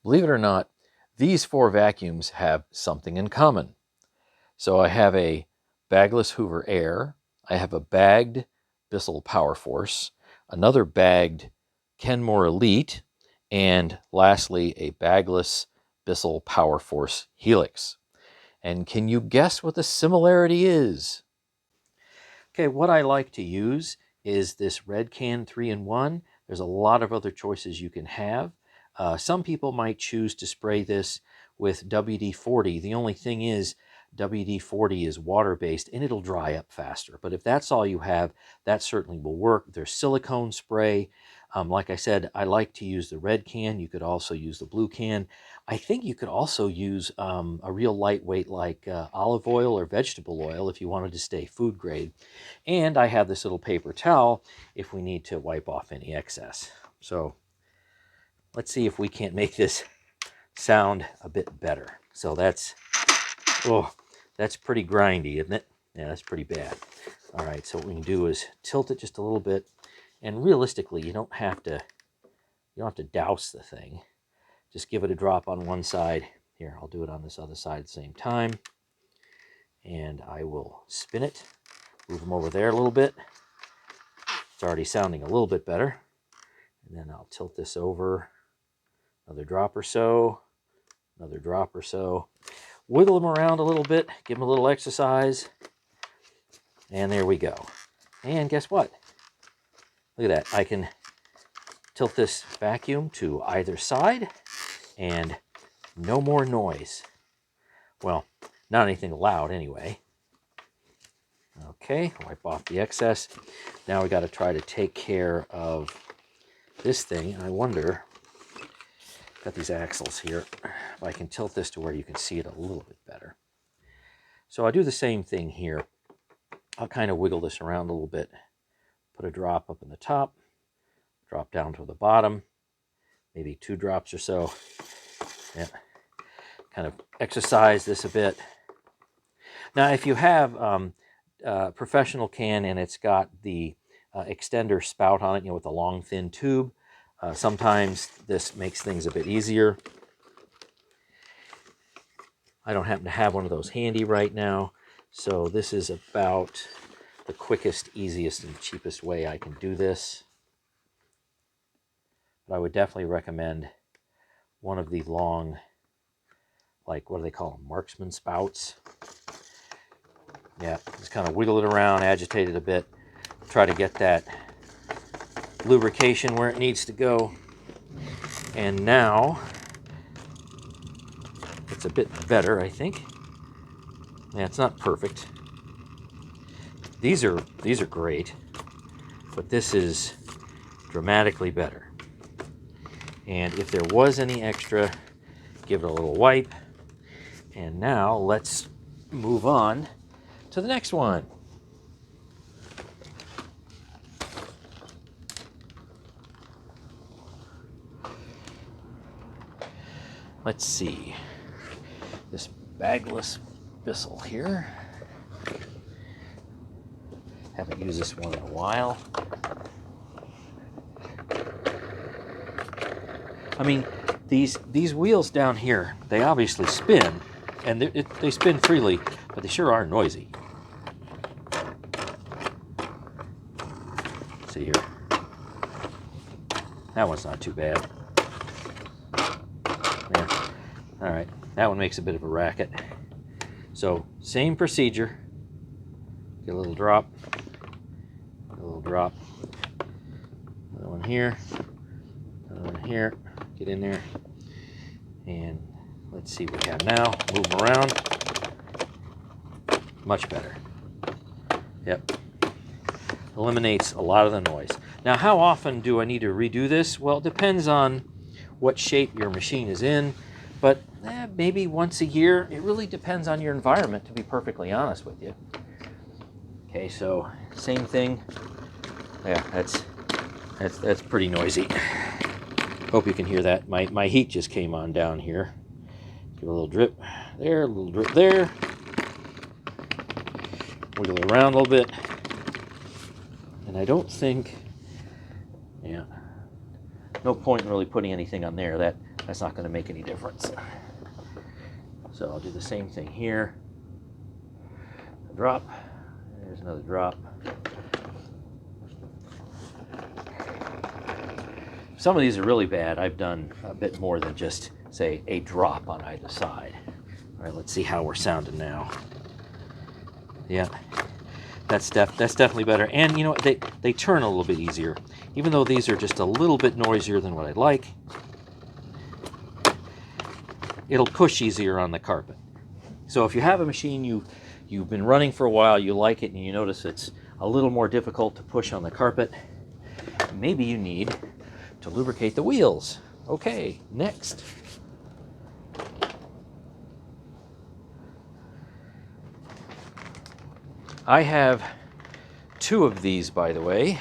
Believe it or not, these 4 vacuums have something in common. So I have a bagless Hoover Air, I have a bagged Bissell Power Force, another bagged Kenmore Elite, and lastly, a bagless Bissell Power Force Helix. And can you guess what the similarity is? Okay, what I like to use is this Red Can 3-in-1. There's a lot of other choices you can have. Some people might choose to spray this with WD-40. The only thing is WD-40 is water-based and it'll dry up faster. But if that's all you have, that certainly will work. There's silicone spray. Like I said, I like to use the red can. You could also use the blue can. I think you could also use a real lightweight like olive oil or vegetable oil if you wanted to stay food grade. And I have this little paper towel if we need to wipe off any excess. So let's see if we can't make this sound a bit better. So that's pretty grindy, isn't it? Yeah, that's pretty bad. All right, so what we can do is tilt it just a little bit. And realistically, you don't have to douse the thing. Just give it a drop on one side. Here, I'll do it on this other side at the same time. And I will spin it. Move them over there a little bit. It's already sounding a little bit better. And then I'll tilt this over. Another drop or so. Another drop or so. Wiggle them around a little bit. Give them a little exercise. And there we go. And guess what? Look at that. I can tilt this vacuum to either side and no more noise. Well, not anything loud anyway. Okay, wipe off the excess. Now we got to try to take care of this thing. I wonder, got these axles here, if I can tilt this to where you can see it a little bit better. So I do the same thing here. I'll kind of wiggle this around a little bit. Put a drop up in the top, drop down to the bottom, maybe 2 drops or so. Yeah. Kind of exercise this a bit. Now, if you have a professional can and it's got the extender spout on it, with a long, thin tube, sometimes this makes things a bit easier. I don't happen to have one of those handy right now, so this is about the quickest, easiest, and cheapest way I can do this. But I would definitely recommend one of the long, like, what do they call them? Marksman spouts. Yeah, just kind of wiggle it around, agitate it a bit, try to get that lubrication where it needs to go. And now it's a bit better, I think. Yeah, it's not perfect. These are great, but this is dramatically better. And if there was any extra, give it a little wipe. And now let's move on to the next one. Let's see. This bagless Bissell here. Haven't used this one in a while. I mean, these wheels down here, they obviously spin, and they spin freely, but they sure are noisy. Let's see here. That one's not too bad. Yeah. All right, that one makes a bit of a racket. So, same procedure. Get a little drop. A little drop. Another one here. Another one here. Get in there. And let's see what we have now. Move them around. Much better. Yep. Eliminates a lot of the noise. Now, how often do I need to redo this? Well, it depends on what shape your machine is in. But maybe once a year. It really depends on your environment, to be perfectly honest with you. Okay, so same thing. Yeah, that's pretty noisy. Hope you can hear that. My heat just came on down here. Give a little drip there, a little drip there. Wiggle it around a little bit. And I don't think, yeah, no point in really putting anything on there. that's not going to make any difference. So I'll do the same thing here. A drop. There's another drop. Some of these are really bad. I've done a bit more than just, say, a drop on either side. All right, let's see how we're sounding now. Yeah, that's definitely better. And you know, they turn a little bit easier. Even though these are just a little bit noisier than what I'd like, it'll push easier on the carpet. So if you have a machine you've been running for a while, you like it, and you notice it's a little more difficult to push on the carpet, maybe you need to lubricate the wheels. Okay, next. I have 2 of these, by the way.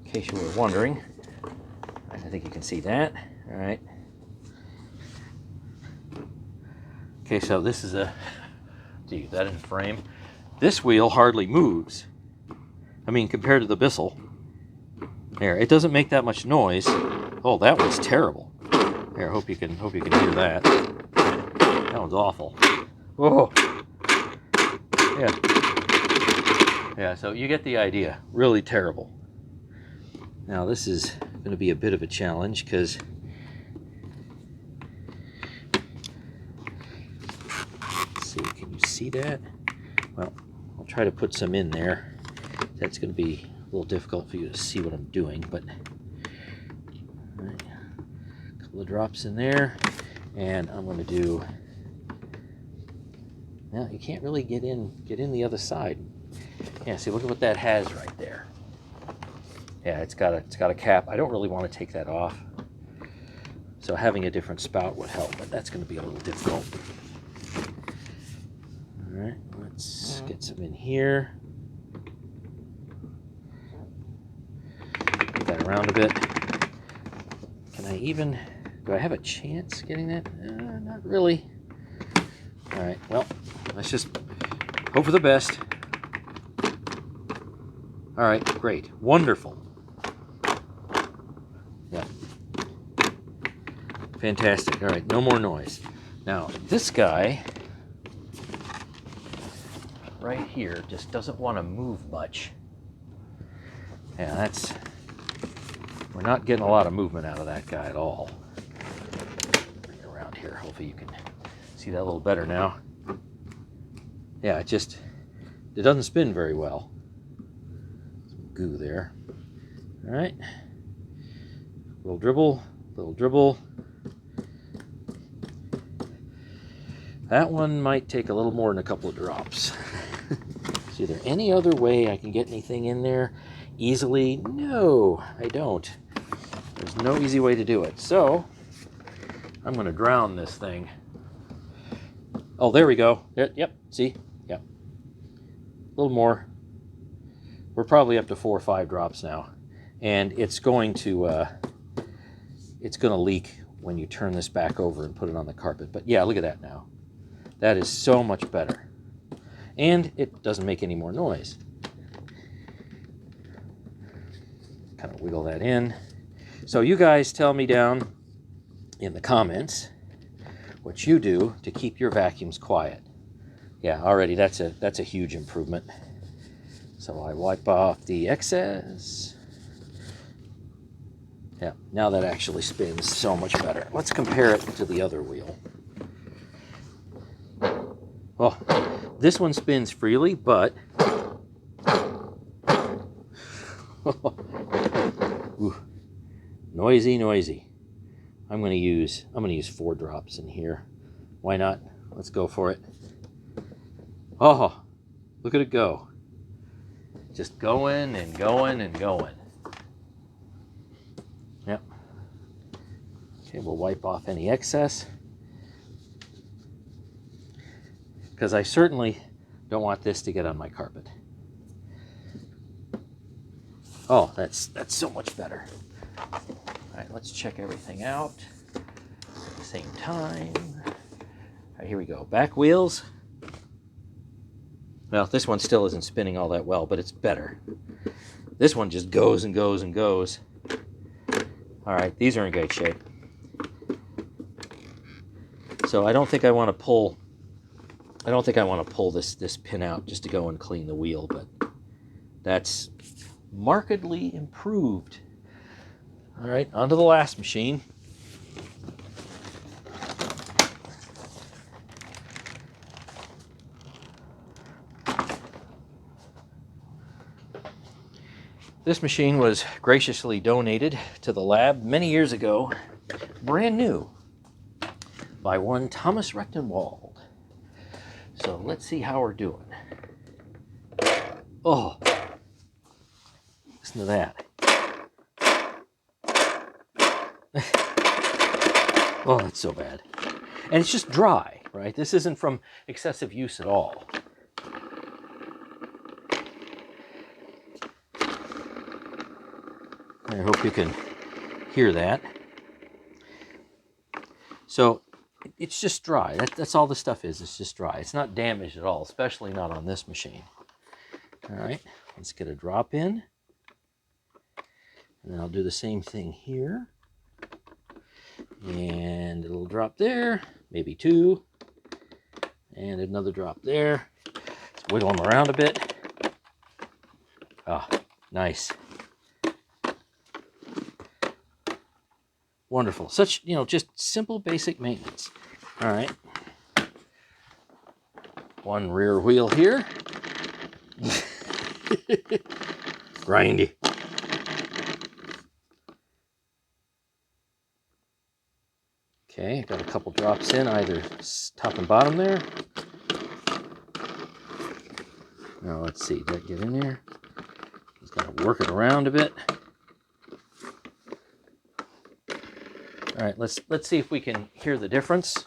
In case you were wondering. I think you can see that. All right. Okay, so this is a, gee, that in frame. This wheel hardly moves. I mean, compared to the Bissell. There, it doesn't make that much noise. Oh, that one's terrible. Here, hope you can hear that. That one's awful. Whoa. Yeah. Yeah, so you get the idea. Really terrible. Now this is going to be a bit of a challenge because let's see, can you see that? Well, I'll try to put some in there. That's going to be a little difficult for you to see what I'm doing, but all right, a couple of drops in there, and I'm going to do. Now you can't really get in the other side. Yeah, see, look at what that has right there. Yeah, it's got a cap. I don't really want to take that off. So having a different spout would help, but that's going to be a little difficult. All right, let's get some in here. Move that around a bit. Can I even, do I have a chance getting that? Not really. All right, well, let's just hope for the best. All right, great, wonderful. Yeah. Fantastic. All right, no more noise. Now, this guy right here just doesn't want to move much. Yeah, we're not getting a lot of movement out of that guy at all. Bring it around here. Hopefully you can see that a little better now. Yeah, it doesn't spin very well. Some goo there. All right. Little dribble, little dribble. That one might take a little more than a couple of drops. Is there any other way I can get anything in there easily? No, I don't. There's no easy way to do it. So, I'm going to drown this thing. Oh, there we go. Yep, see? Yep. A little more. We're probably up to 4 or 5 drops now. And it's going to leak when you turn this back over and put it on the carpet. But yeah, look at that now. That is so much better. And it doesn't make any more noise. Kind of wiggle that in. So you guys tell me down in the comments what you do to keep your vacuums quiet. Yeah, already that's a huge improvement. So I wipe off the excess. Yeah, now that actually spins so much better. Let's compare it to the other wheel. Well, this one spins freely, but ooh, noisy. I'm gonna use 4 drops in here. Why not? Let's go for it. Oh, look at it go. Just going and going and going. Yep. Okay, we'll wipe off any excess. Because I certainly don't want this to get on my carpet. Oh, that's so much better. All right, let's check everything out at the same time. All right, here we go. Back wheels. Well, this one still isn't spinning all that well, but it's better. This one just goes and goes and goes. All right, these are in great shape. So I don't think I want to pull this pin out just to go and clean the wheel, but that's markedly improved. All right, on to the last machine. This machine was graciously donated to the lab many years ago, brand new, by one Thomas Rechtenwald. So let's see how we're doing. Oh, listen to that. Oh, that's so bad. And it's just dry, right? This isn't from excessive use at all. I hope you can hear that. So it's just dry. That's all the stuff is. It's just dry. It's not damaged at all, especially not on this machine. All right, let's get a drop in. And then I'll do the same thing here. And a little drop there, maybe two. And another drop there. Let's wiggle them around a bit. Ah, nice. Wonderful. Such, just simple, basic maintenance. All right. One rear wheel here. Grindy. Okay, got a couple drops in, either top and bottom there. Now let's see, did that get in there? Just gotta work it around a bit. All right, let's see if we can hear the difference.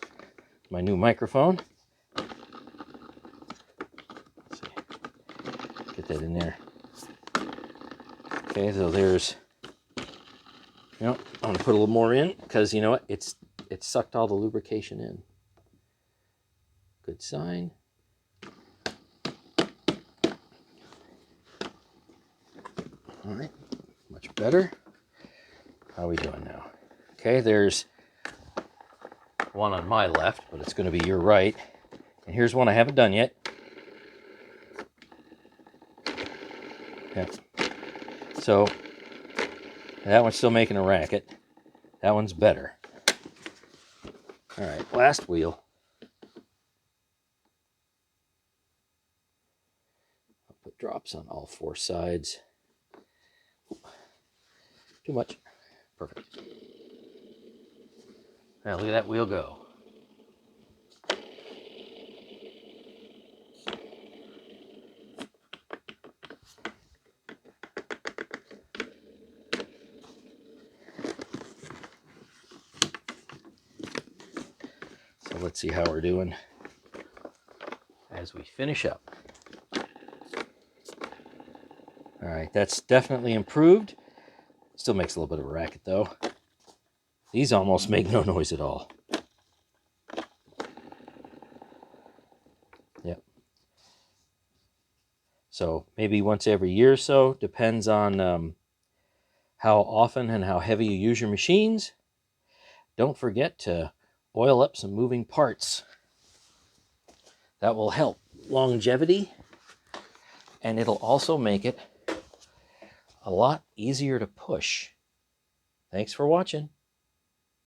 My new microphone. Let's see. Get that in there. Okay, so there's. I'm gonna put a little more in because you know what? It sucked all the lubrication in. Good sign. All right, much better. How are we doing now? Okay, there's one on my left, but it's going to be your right. And here's one I haven't done yet. Yeah. So that one's still making a racket. That one's better. All right, last wheel. I'll put drops on all four sides. Too much. Perfect. Now look at that wheel go. So let's see how we're doing as we finish up. All right, that's definitely improved. Still makes a little bit of a racket though. These almost make no noise at all. Yep. So maybe once every year or so, depends on how often and how heavy you use your machines. Don't forget to oil up some moving parts. That will help longevity, and it'll also make it a lot easier to push. Thanks for watching.